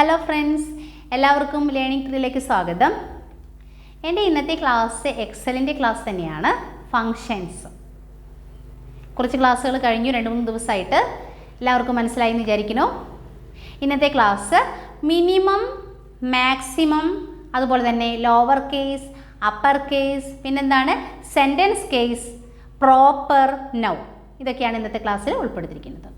Hello friends, എല്ലാവർക്കും learning ട്രീയിലേക്ക് സ്വാഗതം. എൻ്റെ ഇന്നത്തെ ക്ലാസ് എക്സലിൻ്റെ ക്ലാസ് തന്നെയാണ്. ഫങ്ഷൻസ് കുറച്ച് ക്ലാസ്സുകൾ കഴിഞ്ഞു, 2-3 ദിവസമായിട്ട്. എല്ലാവർക്കും മനസ്സിലായി എന്ന് വിചാരിക്കുന്നു. ഇന്നത്തെ ക്ലാസ് മിനിമം, മാക്സിമം, അതുപോലെ തന്നെ ലോവർ കേസ്, അപ്പർ കേസ്, പിന്നെന്താണ് സെൻറ്റൻസ് കേസ്, പ്രോപ്പർ, നൗ, ഇതൊക്കെയാണ് ഇന്നത്തെ ക്ലാസ്സിൽ ഉൾപ്പെടുത്തിയിരിക്കുന്നത്.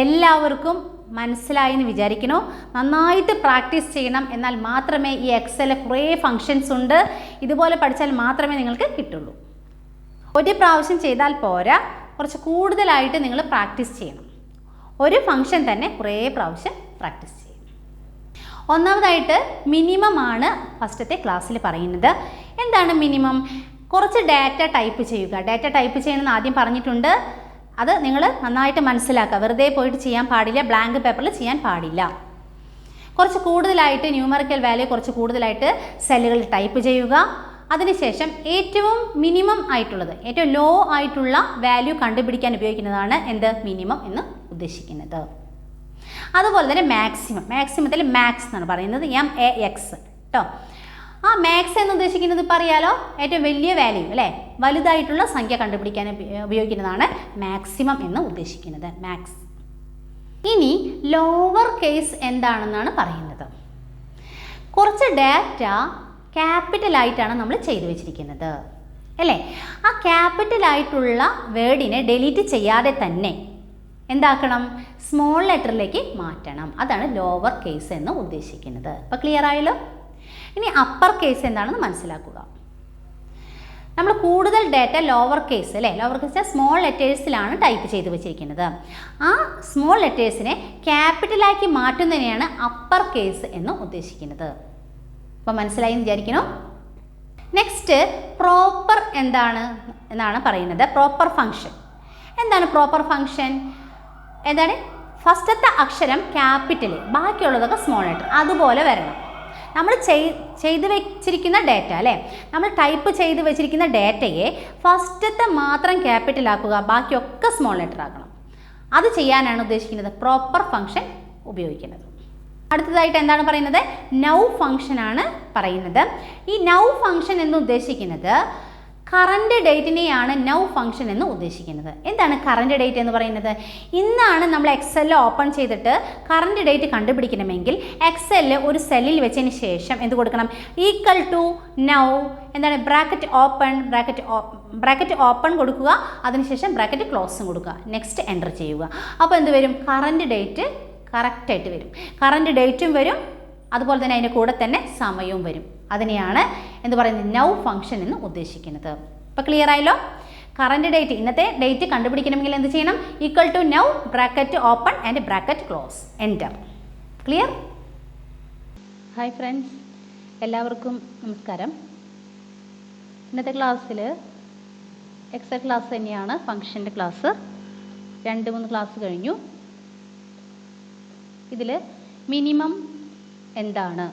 എല്ലാവർക്കും മനസ്സിലായി എന്ന് വിചാരിക്കുന്നു. നന്നായിട്ട് പ്രാക്ടീസ് ചെയ്യണം, എന്നാൽ മാത്രമേ ഈ എക്സലിൽ കുറേ ഫങ്ഷൻസ് ഉണ്ട്, ഇതുപോലെ പഠിച്ചാൽ മാത്രമേ നിങ്ങൾക്ക് കിട്ടുള്ളൂ. ഒരു പ്രാവശ്യം ചെയ്താൽ പോരാ, കുറച്ച് കൂടുതലായിട്ട് നിങ്ങൾ പ്രാക്ടീസ് ചെയ്യണം. ഒരു ഫങ്ഷൻ തന്നെ കുറേ പ്രാവശ്യം പ്രാക്ടീസ് ചെയ്യണം. ഒന്നാമതായിട്ട് മിനിമം ആണ് ഫസ്റ്റത്തെ ക്ലാസ്സിൽ പറയുന്നത്. എന്താണ് മിനിമം? കുറച്ച് ഡാറ്റ ടൈപ്പ് ചെയ്യുക. ഡാറ്റ ടൈപ്പ് ചെയ്യണമെന്ന് ആദ്യം പറഞ്ഞിട്ടുണ്ട്. അത് നിങ്ങൾ നന്നായിട്ട് മനസ്സിലാക്കുക. വെറുതെ പോയിട്ട് ചെയ്യാൻ പാടില്ല, ബ്ലാങ്ക് പേപ്പറിൽ ചെയ്യാൻ പാടില്ല. കുറച്ച് കൂടുതലായിട്ട് ന്യൂമറിക്കൽ വാല്യൂ കുറച്ച് കൂടുതലായിട്ട് സെല്ലുകളിൽ ടൈപ്പ് ചെയ്യുക. അതിനുശേഷം ഏറ്റവും മിനിമം ആയിട്ടുള്ളത്, ഏറ്റവും ലോ ആയിട്ടുള്ള വാല്യൂ കണ്ടുപിടിക്കാൻ ഉപയോഗിക്കുന്നതാണ് എന്ത് മിനിമം എന്ന് ഉദ്ദേശിക്കുന്നത്. അതുപോലെ തന്നെ മാക്സിമം, മാക്സിമത്തിൽ മാക്സ് എന്നാണ് പറയുന്നത്, MAX കേട്ടോ. ആ മാക്സ് എന്ന് ഉദ്ദേശിക്കുന്നത് ഇപ്പോൾ അറിയാലോ, ഏറ്റവും വലിയ വാല്യൂ അല്ലേ, വലുതായിട്ടുള്ള സംഖ്യ കണ്ടുപിടിക്കാൻ ഉപയോഗിക്കുന്നതാണ് മാക്സിമം എന്ന് ഉദ്ദേശിക്കുന്നത്, മാക്സ്. ഇനി ലോവർ കേസ് എന്താണെന്നാണ് പറയുന്നത്. കുറച്ച് ഡാറ്റ ക്യാപിറ്റലായിട്ടാണ് നമ്മൾ ചെയ്തു വെച്ചിരിക്കുന്നത് അല്ലേ. ആ ക്യാപിറ്റലായിട്ടുള്ള വേർഡിനെ ഡിലീറ്റ് ചെയ്യാതെ തന്നെ എന്താക്കണം, സ്മോൾ ലെറ്ററിലേക്ക് മാറ്റണം. അതാണ് ലോവർ കേസ് എന്ന് ഉദ്ദേശിക്കുന്നത്. അപ്പോൾ ക്ലിയർ ആയല്ലോ. ഇനി അപ്പർ കേസ് എന്താണെന്ന് മനസ്സിലാക്കുക. നമ്മൾ കൂടുതൽ ഡാറ്റ ലോവർ കേസ് അല്ലേ, ലോവർ കേസ് സ്മോൾ ലെറ്റേഴ്സിലാണ് ടൈപ്പ് ചെയ്ത് വെച്ചിരിക്കുന്നത്. ആ സ്മോൾ ലെറ്റേഴ്സിനെ ക്യാപിറ്റലാക്കി മാറ്റുന്നതിനെയാണ് അപ്പർ കേസ് എന്ന് ഉദ്ദേശിക്കുന്നത്. അപ്പോൾ മനസ്സിലായി എന്ന് വിചാരിക്കുന്നു. നെക്സ്റ്റ് പ്രോപ്പർ എന്താണ് എന്നാണ് പറയുന്നത്. പ്രോപ്പർ ഫങ്ഷൻ എന്താണ്? പ്രോപ്പർ ഫങ്ഷൻ എന്താണ്? ഫസ്റ്റത്തെ അക്ഷരം ക്യാപിറ്റൽ, ബാക്കിയുള്ളതൊക്കെ സ്മോൾ ലെറ്റർ, അതുപോലെ വരണം. നമ്മൾ ചെയ്ത് വെച്ചിരിക്കുന്ന ഡാറ്റ അല്ലേ, നമ്മൾ ടൈപ്പ് ചെയ്ത് വെച്ചിരിക്കുന്ന ഡാറ്റയെ ഫസ്റ്റത്തെ മാത്രം ക്യാപിറ്റൽ ആക്കുക, ബാക്കിയൊക്കെ സ്മോൾ ലെറ്റർ ആക്കണം. അത് ചെയ്യാനാണ് ഉദ്ദേശിക്കുന്നത് പ്രോപ്പർ ഫങ്ഷൻ ഉപയോഗിക്കുന്നത്. അടുത്തതായിട്ട് എന്താണ് പറയുന്നത്? നൗ ഫങ്ഷൻ ആണ് പറയുന്നത്. ഈ നൗ ഫങ്ഷൻ എന്ന് ഉദ്ദേശിക്കുന്നത് കറണ്ട് ഡേറ്റിനെയാണ് നൗ ഫങ്ഷൻ എന്ന് ഉദ്ദേശിക്കുന്നത്. എന്താണ് കറണ്ട് ഡേറ്റ് എന്ന് പറയുന്നത്? ഇന്നാണ് നമ്മൾ എക്സലിൽ ഓപ്പൺ ചെയ്തിട്ട് കറണ്ട് ഡേറ്റ് കണ്ടുപിടിക്കണമെങ്കിൽ എക്സലിൽ ഒരു സെല്ലിൽ വെച്ചതിന് ശേഷം എന്ത് കൊടുക്കണം? ഈക്വൽ ടു നൗ, എന്താണ് ബ്രാക്കറ്റ് ഓപ്പൺ കൊടുക്കുക, അതിനുശേഷം ബ്രാക്കറ്റ് ക്ലോസും കൊടുക്കുക, നെക്സ്റ്റ് എൻ്റർ ചെയ്യുക. അപ്പോൾ എന്ത് വരും? കറണ്ട് ഡേറ്റ് കറക്റ്റായിട്ട് വരും. കറണ്ട് ഡേറ്റും വരും, അതുപോലെ തന്നെ അതിൻ്റെ കൂടെ തന്നെ സമയവും വരും. അതിനെയാണ് എന്ത് പറയുന്നത്? നൗ ഫങ്ഷൻ എന്ന് ഉദ്ദേശിക്കുന്നത്. ഇപ്പോൾ ക്ലിയർ ആയല്ലോ. കറണ്ട് ഡേറ്റ്, ഇന്നത്തെ ഡേറ്റ് കണ്ടുപിടിക്കണമെങ്കിൽ എന്ത് ചെയ്യണം? Equal to now, bracket open and bracket close, enter. Clear? Hi friends, എല്ലാവർക്കും നമസ്കാരം. ഇന്നത്തെ ക്ലാസ്സിൽ എക്സൽ ക്ലാസ് തന്നെയാണ്, ഫങ്ഷൻ്റെ ക്ലാസ്. 2-3 ക്ലാസ് കഴിഞ്ഞു. ഇതിൽ മിനിമം എന്താണ്,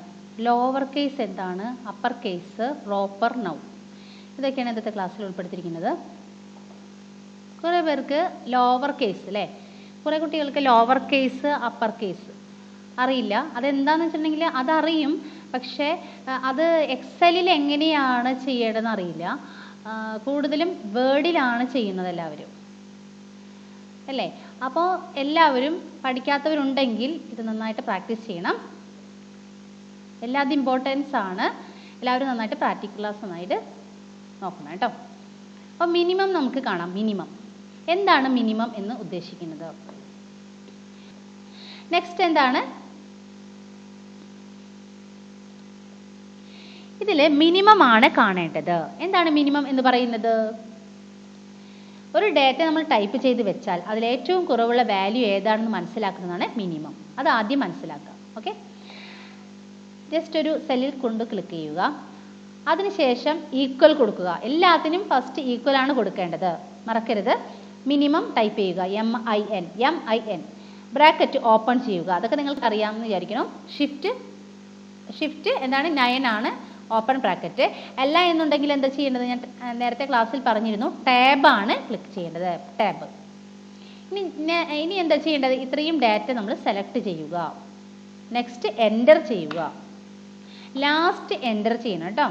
ലോവർ കേസ് എന്താണ്, അപ്പർ കേസ്, പ്രോപ്പർ, നൗ, ഇതൊക്കെയാണ് ഇന്നത്തെ ക്ലാസ്സിൽ ഉൾപ്പെടുത്തിയിരിക്കുന്നത്. കുറേ പേർക്ക് ലോവർ കേസ് അല്ലേ, കുറേ കുട്ടികൾക്ക് ലോവർ കേസ് അപ്പർ കേസ് അറിയില്ല. അതെന്താണെന്ന് വെച്ചിട്ടുണ്ടെങ്കിൽ അതറിയും, പക്ഷേ അത് എക്സലിൽ എങ്ങനെയാണ് ചെയ്യേണ്ടതെന്ന് അറിയില്ല. കൂടുതലും വേർഡിലാണ് ചെയ്യുന്നത് എല്ലാവരും അല്ലേ. അപ്പോൾ എല്ലാവരും പഠിക്കാത്തവരുണ്ടെങ്കിൽ ഇത് നന്നായിട്ട് പ്രാക്ടീസ് ചെയ്യണം. എല്ലാതും ഇമ്പോർട്ടൻസ് ആണ്. എല്ലാവരും നന്നായിട്ട് പ്രാക്ടിക്കൽ ക്ലാസ് നന്നായിട്ട് നോക്കണം കേട്ടോ. അപ്പോൾ മിനിമം നമുക്ക് കാണാം. മിനിമം എന്താണ് മിനിമം എന്ന് ഉദ്ദേശിക്കുന്നത്? നെക്സ്റ്റ് എന്താണ്? ഇതിൽ മിനിമം ആണ് കാണേണ്ടത്. എന്താണ് മിനിമം എന്ന് പറയുന്നത്? ഒരു ഡാറ്റ നമ്മൾ ടൈപ്പ് ചെയ്ത് വെച്ചാൽ അതിൽ ഏറ്റവും കുറവുള്ള വാല്യൂ ഏതാണെന്ന് മനസ്സിലാക്കുന്നതാണ് മിനിമം. അത് ആദ്യം മനസ്സിലാക്കാം. ഓക്കെ, ജസ്റ്റ് ഒരു സെല്ലിൽ കൊണ്ട് ക്ലിക്ക് ചെയ്യുക. അതിനുശേഷം ഈക്വൽ കൊടുക്കുക. എല്ലാത്തിനും ഫസ്റ്റ് ഈക്വൽ ആണ് കൊടുക്കേണ്ടത്, മറക്കരുത്. മിനിമം ടൈപ്പ് ചെയ്യുക, MIN, ബ്രാക്കറ്റ് ഓപ്പൺ ചെയ്യുക. അതൊക്കെ നിങ്ങൾക്ക് അറിയാമെന്ന് വിചാരിക്കണം. ഷിഫ്റ്റ് എന്താണ്? 9 ആണ് ഓപ്പൺ ബ്രാക്കറ്റ്. അല്ല എന്നുണ്ടെങ്കിൽ എന്താ ചെയ്യേണ്ടത്? ഞാൻ നേരത്തെ ക്ലാസ്സിൽ പറഞ്ഞിരുന്നു, ടാബാണ് ക്ലിക്ക് ചെയ്യേണ്ടത്, ടാബ്. ഇനി എന്താ ചെയ്യേണ്ടത്? ഇത്രയും ഡാറ്റ നമ്മൾ സെലക്ട് ചെയ്യുക. നെക്സ്റ്റ് എൻ്റർ ചെയ്യുക. ലാസ്റ്റ് എൻ്റർ ചെയ്യണം കേട്ടോ.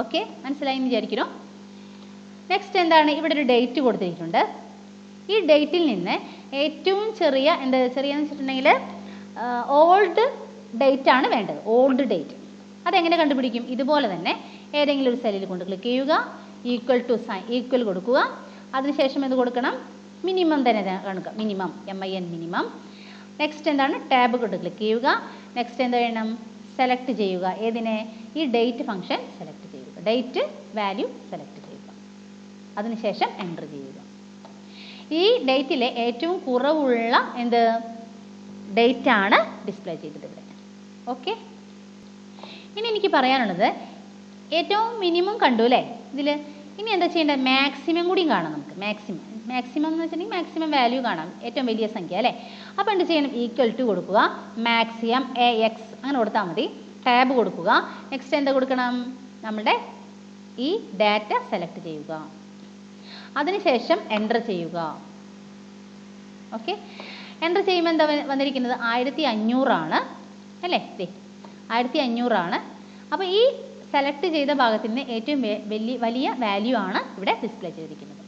ഓക്കെ, മനസ്സിലായി എന്ന് വിചാരിക്കുന്നു. നെക്സ്റ്റ് എന്താണ്, ഇവിടെ ഒരു ഡേറ്റ് കൊടുത്തിട്ടുണ്ട്. ഈ ഡേറ്റിൽ നിന്ന് ഏറ്റവും ചെറിയെന്ന് വെച്ചിട്ടുണ്ടെങ്കിൽ ഓൾഡ് ഡേറ്റ് ആണ് വേണ്ടത്. ഓൾഡ് ഡേറ്റ് അതെങ്ങനെ കണ്ടുപിടിക്കും? ഇതുപോലെ തന്നെ ഏതെങ്കിലും ഒരു സെല്ലിൽ കൊണ്ട് ക്ലിക്ക് ചെയ്യുക, ഈക്വൽ ടു സൈൻ ഈക്വൽ കൊടുക്കുക. അതിനുശേഷം എന്ത് കൊടുക്കണം? മിനിമം തന്നെ കാണുക, മിനിമം MIN മിനിമം. നെക്സ്റ്റ് എന്താണ്, ടാബ് കൊണ്ട് ക്ലിക്ക് ചെയ്യുക. നെക്സ്റ്റ് എന്ത് വേണം? സെലക്ട് ചെയ്യുക. ഏതിനെ? ഈ ഡേറ്റ് ഫംഗ്ഷൻ സെലക്ട് ചെയ്യുക. ഡേറ്റ് വാല്യൂ സെലക്ട് ചെയ്യുക. അതിനുശേഷം എൻ്റർ ചെയ്യുക. ഈ ഡേറ്റിലെ ഏറ്റവും കുറവുള്ള ഡേറ്റ് ആണ് ഡിസ്പ്ലേ ചെയ്തത് ഇവിടെ. ഓക്കെ, ഇനി എനിക്ക് പറയാനുള്ളത് ഏറ്റവും മിനിമം കണ്ടു അല്ലേ ഇതിൽ. ഇനി എന്താ ചെയ്യേണ്ടത്? മാക്സിമം കൂടിയും കാണാം നമുക്ക്. മാക്സിമം എന്ന് വെച്ചിട്ടുണ്ടെങ്കിൽ മാക്സിമം വാല്യൂ കാണാം, ഏറ്റവും വലിയ സംഖ്യ അല്ലേ. അപ്പോൾ എന്ത് ചെയ്യണം? ഈക്വൽ ടു കൊടുക്കുക, മാക്സിമം AX അങ്ങനെ കൊടുത്താൽ മതി. ടാബ് കൊടുക്കുക. നെക്സ്റ്റ് എന്താ കൊടുക്കണം? നമ്മുടെ ഈ ഡാറ്റ സെലക്ട് ചെയ്യുക. അതിനുശേഷം എൻ്റർ ചെയ്യുക. ഓക്കെ, എൻ്റർ ചെയ്യുമ്പോൾ എന്താ വന്നിരിക്കുന്നത്? 1500 അല്ലേ? 1500. അപ്പോൾ ഈ സെലക്ട് ചെയ്ത ഭാഗത്തിൽ നിന്ന് ഏറ്റവും വലിയ വാല്യൂ ആണ് ഇവിടെ ഡിസ്പ്ലേ ചെയ്തിരിക്കുന്നത്.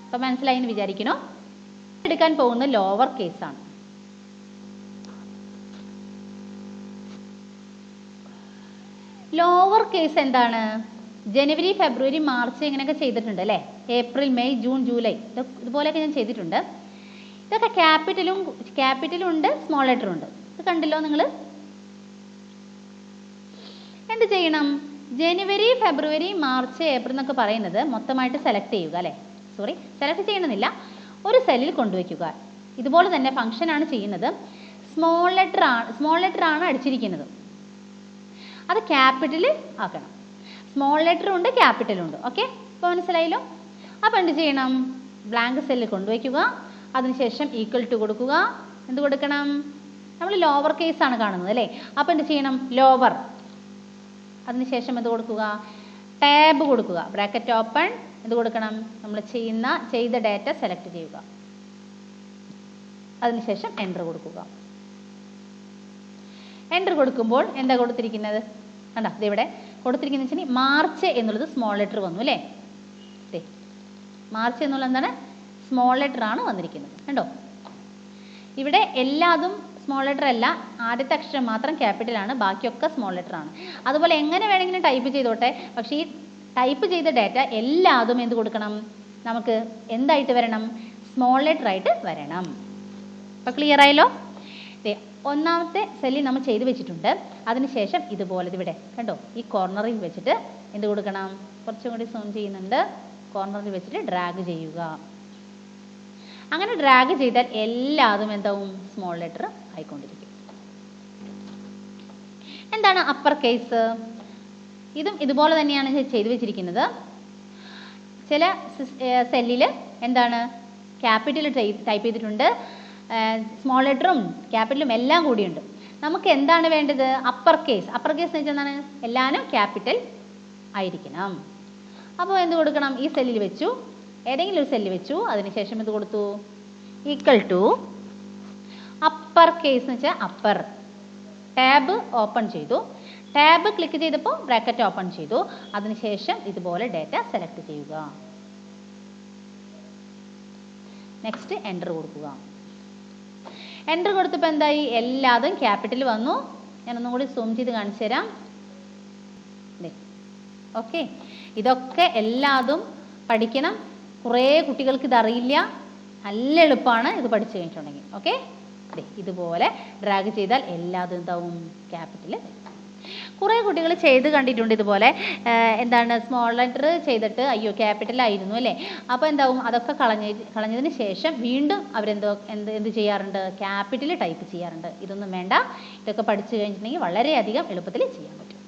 അപ്പോൾ മനസ്സിലായി എന്ന് വിചാരിക്കുന്നു. എടുക്കാൻ പോകുന്ന ലോവർ കേസാണ്. ലോവർ കേസ് എന്താണ്? ജനുവരി, ഫെബ്രുവരി, മാർച്ച് ഇങ്ങനെയൊക്കെ ചെയ്തിട്ടുണ്ട് അല്ലേ. ഏപ്രിൽ, മെയ്, ജൂൺ, ജൂലൈ ഇതുപോലെയൊക്കെ ഞാൻ ചെയ്തിട്ടുണ്ട്. ഇതൊക്കെ ക്യാപിറ്റലും ഉണ്ട്, സ്മോൾ ലെറ്ററും ഉണ്ട്. ഇത് കണ്ടല്ലോ നിങ്ങൾ. എന്ത് ചെയ്യണം? ജനുവരി, ഫെബ്രുവരി, മാർച്ച്, ഏപ്രിൽ എന്നൊക്കെ പറയുന്നത് മൊത്തമായിട്ട് സെലക്ട് ചെയ്യുക അല്ലേ. സെലക്ട് ചെയ്യണമെന്നില്ല, ഒരു സെല്ലിൽ കൊണ്ടുവയ്ക്കുക. ഇതുപോലെ തന്നെ ഫംഗ്ഷനാണ് ചെയ്യുന്നത്. സ്മോൾ ലെറ്റർ ആണ് അടിച്ചിരിക്കുന്നത്. അത് ക്യാപിറ്റൽ ആക്കണം. സ്മോൾ ലെറ്ററും ഉണ്ട്, ക്യാപിറ്റലും ഉണ്ട്. ഓക്കെ, ഇപ്പോൾ മനസ്സിലായല്ലോ. അപ്പോൾ എന്ത് ചെയ്യണം? ബ്ലാങ്ക് സെല്ലിൽ കൊണ്ടുവയ്ക്കുക. അതിനുശേഷം ഈക്വൽ ടു കൊടുക്കുക. എന്ത് കൊടുക്കണം? നമ്മൾ ലോവർ കേസ് ആണ് കാണുന്നത് അല്ലേ. അപ്പോൾ എന്ത് ചെയ്യണം? ലോവർ. അതിനുശേഷം എന്ത് കൊടുക്കുക? ടാബ് കൊടുക്കുക. Bracket open. എന്ത് കൊടുക്കണം? നമ്മൾ ചെയ്ത ഡാറ്റ സെലക്ട് ചെയ്യുക. അതിനുശേഷം എൻ്റർ കൊടുക്കുക. എൻ്റർ കൊടുക്കുമ്പോൾ എന്താ കൊടുത്തിരിക്കുന്നത്? കണ്ടോ, ഇതിവിടെ കൊടുത്തിരിക്കുന്നത് വെച്ചാൽ മാർച്ച് എന്നുള്ളത് സ്മോൾ ലെറ്റർ വന്നു അല്ലേ. മാർച്ച് എന്നുള്ളത് എന്താണ്? സ്മോൾ ലെറ്റർ ആണ് വന്നിരിക്കുന്നത്. കണ്ടോ, ഇവിടെ എല്ലാതും സ്മോൾ ലെറ്റർ അല്ല, ആദ്യത്തെ അക്ഷരം മാത്രം ക്യാപിറ്റലാണ്, ബാക്കിയൊക്കെ സ്മോൾ ലെറ്റർ ആണ്. അതുപോലെ എങ്ങനെ വേണമെങ്കിലും ടൈപ്പ് ചെയ്തോട്ടെ, പക്ഷേ ഈ ടൈപ്പ് ചെയ്ത ഡാറ്റ എല്ലാതും എന്ത് കൊടുക്കണം? നമുക്ക് എന്തായിട്ട് വരണം? സ്മോൾ ലെറ്റർ ആയിട്ട് വരണം. അപ്പോൾ ക്ലിയർ ആയല്ലോ. ഒന്നാമത്തെ സെല്ലിൽ നമ്മൾ ചെയ്ത് വെച്ചിട്ടുണ്ട്. അതിനുശേഷം ഇതുപോലെ ഇവിടെ കണ്ടോ, ഈ കോർണറിൽ വെച്ചിട്ട് എന്ത് കൊടുക്കണം? കുറച്ചും കൂടി സൂം ചെയ്യുന്നുണ്ട്. കോർണറിൽ വെച്ചിട്ട് ഡ്രാഗ് ചെയ്യുക. അങ്ങനെ ഡ്രാഗ് ചെയ്താൽ എല്ലാതും എന്താവും? സ്മോൾ ലെറ്റർ ആയിക്കൊണ്ടിരിക്കും. എന്താണ് അപ്പർ കേസ്? ഇതും ഇതുപോലെ തന്നെയാണ് ചെയ്തു വെച്ചിരിക്കുന്നത്. ചില സെല്ലിൽ എന്താണ്? ക്യാപിറ്റൽ ടൈപ്പ് ചെയ്തിട്ടുണ്ട്, സ്മോൾ ലെറ്ററും ക്യാപിറ്റലും എല്ലാം കൂടിയുണ്ട്. നമുക്ക് എന്താണ് വേണ്ടത്? Upper case. അപ്പർ കേസ് എന്ന് വെച്ചാൽ എന്താണ്? എല്ലാവരും ക്യാപിറ്റൽ ആയിരിക്കണം. അപ്പോൾ എന്ത് കൊടുക്കണം? ഈ സെല്ലിൽ വെച്ചു, ഏതെങ്കിലും ഒരു സെല്ലിൽ വെച്ചു. അതിനുശേഷം എന്ത് കൊടുത്തു? ഈക്വൽ ടു അപ്പർ കേസ് എന്ന് വെച്ചാൽ അപ്പർ. ടാബ് ഓപ്പൺ ചെയ്തു. ടാബ് ക്ലിക്ക് ചെയ്തപ്പോൾ ബ്രാക്കറ്റ് ഓപ്പൺ ചെയ്തു. അതിനുശേഷം ഇതുപോലെ ഡാറ്റ സെലക്ട് ചെയ്യുക. നെക്സ്റ്റ് എൻ്റർ കൊടുക്കുക. എൻ്റർ കൊടുത്തപ്പോൾ എന്തായി? എല്ലാതും ക്യാപിറ്റൽ വന്നു. ഞാനൊന്നും കൂടി സൂം ചെയ്ത് കാണിച്ചു തരാം. ഓക്കെ, ഇതൊക്കെ എല്ലാതും പഠിക്കണം. കുറേ കുട്ടികൾക്ക് ഇതറിയില്ല. നല്ല എളുപ്പമാണ് ഇത് പഠിച്ചു കഴിഞ്ഞിട്ടുണ്ടെങ്കിൽ. ഓക്കെ, ഇതുപോലെ ഡ്രാഗ് ചെയ്താൽ എല്ലാതും എന്താവും? ക്യാപിറ്റൽ. കുറേ കുട്ടികൾ ചെയ്ത് കണ്ടിട്ടുണ്ട് ഇതുപോലെ. എന്താണ്? സ്മോൾ ലെറ്റർ ചെയ്തിട്ട് അയ്യോ ക്യാപിറ്റൽ ആയിരുന്നു അല്ലേ. അപ്പോൾ എന്താവും? അതൊക്കെ കളഞ്ഞതിന് ശേഷം വീണ്ടും എന്ത് ചെയ്യാറുണ്ട്? ക്യാപിറ്റൽ ടൈപ്പ് ചെയ്യാറുണ്ട്. ഇതൊന്നും വേണ്ട. ഇതൊക്കെ പഠിച്ചു കഴിഞ്ഞിട്ടുണ്ടെങ്കിൽ വളരെയധികം എളുപ്പത്തിൽ ചെയ്യാൻ പറ്റും.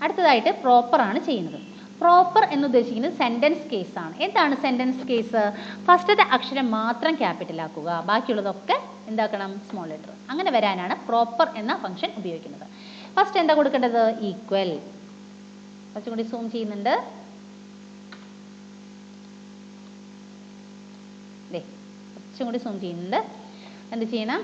അടുത്തതായിട്ട് പ്രോപ്പറാണ് ചെയ്യുന്നത്. പ്രോപ്പർ എന്ന് ഉദ്ദേശിക്കുന്നത് സെൻറ്റൻസ് കേസാണ്. എന്താണ് സെൻറ്റൻസ് കേസ്? ഫസ്റ്റത്തെ അക്ഷരം മാത്രം ക്യാപിറ്റൽ ആക്കുക, ബാക്കിയുള്ളതൊക്കെ എന്താക്കണം? Small letter. അങ്ങനെ വരാനാണ് പ്രോപ്പർ എന്ന ഫംഗ്ഷൻ ഉപയോഗിക്കുന്നത്. ഫസ്റ്റ് എന്താ കൊടുക്കേണ്ടത്? ഈക്വൽ. കുറച്ചും കൂടി സൂം ചെയ്യുന്നുണ്ട്. കുറച്ചും കൂടി സൂം ചെയ്യുന്നുണ്ട്. എന്ത് ചെയ്യണം?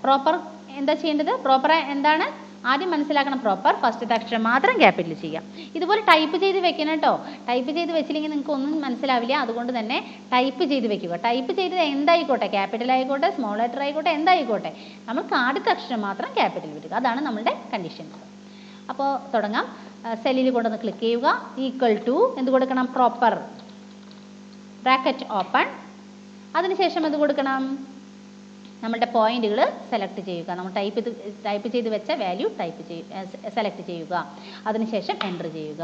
പ്രോപ്പർ എന്താ ചെയ്യേണ്ടത്? പ്രോപ്പർ എന്താണ്? ആദ്യം മനസ്സിലാക്കണം, പ്രോപ്പർ ഫസ്റ്റത്തെ അക്ഷരം മാത്രം ക്യാപിറ്റൽ ചെയ്യാം. ഇതുപോലെ ടൈപ്പ് ചെയ്ത് വെക്കണം കേട്ടോ. ടൈപ്പ് ചെയ്ത് വെച്ചില്ലെങ്കിൽ നിങ്ങൾക്ക് ഒന്നും മനസ്സിലാവില്ല. അതുകൊണ്ട് തന്നെ ടൈപ്പ് ചെയ്ത് വെക്കുക. ടൈപ്പ് ചെയ്തത് എന്തായിക്കോട്ടെ, ക്യാപിറ്റൽ ആയിക്കോട്ടെ, സ്മോൾ ലെറ്റർ ആയിക്കോട്ടെ, എന്തായിക്കോട്ടെ, നമുക്ക് ആദ്യത്തെ അക്ഷരം മാത്രം ക്യാപിറ്റൽ വരിക. അതാണ് നമ്മുടെ കണ്ടീഷൻസ്. അപ്പോൾ തുടങ്ങാം. സെല്ലിൽ കൊണ്ടുവന്ന് ക്ലിക്ക് ചെയ്യുക. ഈക്വൽ ടു എന്ത് കൊടുക്കണം? Proper bracket open. അതിനുശേഷം എന്ത് കൊടുക്കണം? നമ്മളുടെ പോയിന്റുകൾ സെലക്ട് ചെയ്യുക. നമ്മൾ ടൈപ്പ് ചെയ്ത് വെച്ച വാല്യൂ സെലക്ട് ചെയ്യുക. അതിനുശേഷം എൻ്റർ ചെയ്യുക.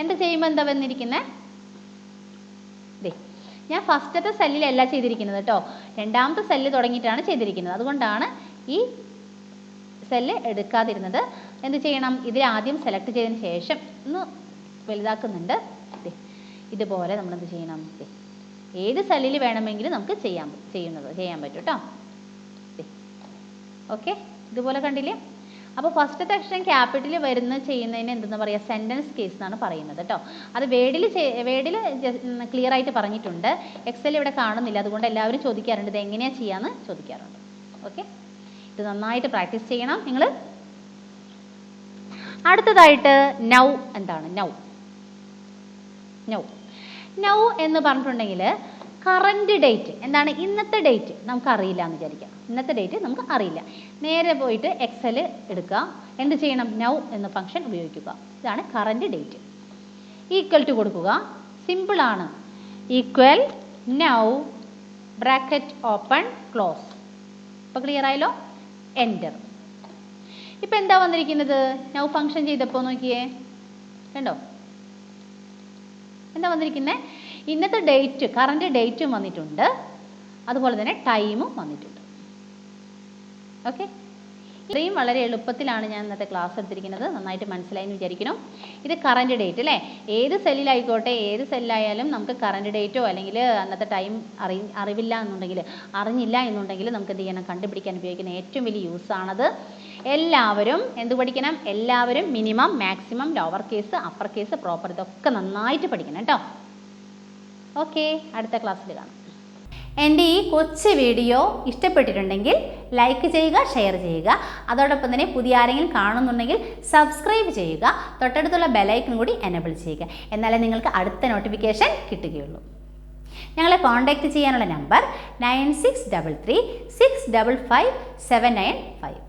എൻ്റർ ചെയ്യുമ്പോൾ എന്താ വന്നിരിക്കുന്നത്? ഞാൻ ഫസ്റ്റത്തെ സെല്ലിലല്ല ചെയ്തിരിക്കുന്നത് കേട്ടോ, രണ്ടാമത്തെ സെല്ല് തുടങ്ങിയിട്ടാണ് ചെയ്തിരിക്കുന്നത്. അതുകൊണ്ടാണ് ഈ സെല്ല് എടുക്കാതിരുന്നത്. എന്ത് ചെയ്യണം? ഇതിൽ ആദ്യം സെലക്ട് ചെയ്തതിന് ശേഷം ഒന്ന് വലുതാക്കുന്നുണ്ട്. ഇതുപോലെ നമ്മളെന്ത് ചെയ്യണം? ഏത് സെല്ലിൽ വേണമെങ്കിലും നമുക്ക് ചെയ്യാൻ പറ്റും കേട്ടോ. ഓക്കെ, ഇതുപോലെ കണ്ടില്ലേ? അപ്പോൾ ഫസ്റ്റത്തെ അക്ഷരം ക്യാപിറ്റൽ ചെയ്യുന്നതിന് എന്തെന്ന് പറയുക? സെൻറ്റൻസ് കേസ് എന്നാണ് പറയുന്നത് കേട്ടോ. അത് വേർഡിൽ ക്ലിയർ ആയിട്ട് പറഞ്ഞിട്ടുണ്ട്. എക്സൽ ഇവിടെ കാണുന്നില്ല, അതുകൊണ്ട് എല്ലാവരും ചോദിക്കാറുണ്ട് ഇത് എങ്ങനെയാണ് ചെയ്യാമെന്ന് ചോദിക്കാറുണ്ട്. ഓക്കെ, ഇത് നന്നായിട്ട് പ്രാക്ടീസ് ചെയ്യണം നിങ്ങൾ. അടുത്തതായിട്ട് നൗ. എന്താണ് നൗ? നൗ എന്ന് പറഞ്ഞിട്ടുണ്ടെങ്കിൽ കറൻറ്റ് ഡേറ്റ് എന്താണ്? ഇന്നത്തെ ഡേറ്റ് നമുക്ക് അറിയില്ല എന്ന് വിചാരിക്കാം. ഇന്നത്തെ ഡേറ്റ് നമുക്ക് അറിയില്ല. നേരെ പോയിട്ട് എക്സൽ എടുക്കുക. എന്ത് ചെയ്യണം? നൗ എന്ന ഫംഗ്ഷൻ ഉപയോഗിക്കുക. ഇതാണ് കറൻറ്റ് ഡേറ്റ്. ഈക്വൽ ടു കൊടുക്കുക. സിമ്പിളാണ്. Equal now bracket open close. ഇപ്പോൾ ക്ലിയർ ആയല്ലോ? എൻ്റർ. ഇപ്പം എന്താ വന്നിരിക്കുന്നത്? നൗ ഫംഗ്ഷൻ ചെയ്തപ്പോൾ നോക്കിയേ, കണ്ടോ? എന്താ വന്നിരിക്കുന്നത്? ഇന്നത്തെ ഡേറ്റ്, കറൻറ്റ് ഡേറ്റും വന്നിട്ടുണ്ട്, അതുപോലെ തന്നെ ടൈമും വന്നിട്ടുണ്ട്. ഓക്കെ, ഇത്രയും വളരെ എളുപ്പത്തിലാണ് ഞാൻ ഇന്നത്തെ ക്ലാസ് എടുത്തിരിക്കുന്നത്. നന്നായിട്ട് മനസ്സിലായി എന്ന് വിചാരിക്കണം. ഇത് കറൻറ്റ് ഡേറ്റ് അല്ലേ? ഏത് സെല്ലിലായിക്കോട്ടെ, ഏത് സെല്ലായാലും നമുക്ക് കറൻറ്റ് ഡേറ്റോ അല്ലെങ്കിൽ അന്നത്തെ ടൈം അറിഞ്ഞില്ല എന്നുണ്ടെങ്കിൽ നമുക്ക് എന്ത് ചെയ്യണം? കണ്ടുപിടിക്കാൻ ഉപയോഗിക്കുന്ന ഏറ്റവും വലിയ യൂസാണത്. എല്ലാവരും എന്ത് പഠിക്കണം? എല്ലാവരും minimum, maximum, lower case, upper case, proper, ഇതൊക്കെ നന്നായിട്ട് പഠിക്കണം കേട്ടോ. ഓക്കെ, അടുത്ത ക്ലാസ്സിൽ കാണാം. എൻ്റെ ഈ കൊച്ചു വീഡിയോ ഇഷ്ടപ്പെട്ടിട്ടുണ്ടെങ്കിൽ ലൈക്ക് ചെയ്യുക, ഷെയർ ചെയ്യുക. അതോടൊപ്പം തന്നെ പുതിയ ആരെങ്കിലും കാണുന്നുണ്ടെങ്കിൽ സബ്സ്ക്രൈബ് ചെയ്യുക. തൊട്ടടുത്തുള്ള ബെലൈക്കൺ കൂടി എനേബിൾ ചെയ്യുക. എന്നാലേ നിങ്ങൾക്ക് അടുത്ത നോട്ടിഫിക്കേഷൻ കിട്ടുകയുള്ളൂ. ഞങ്ങളെ കോൺടാക്റ്റ് ചെയ്യാനുള്ള നമ്പർ 9633 655 795.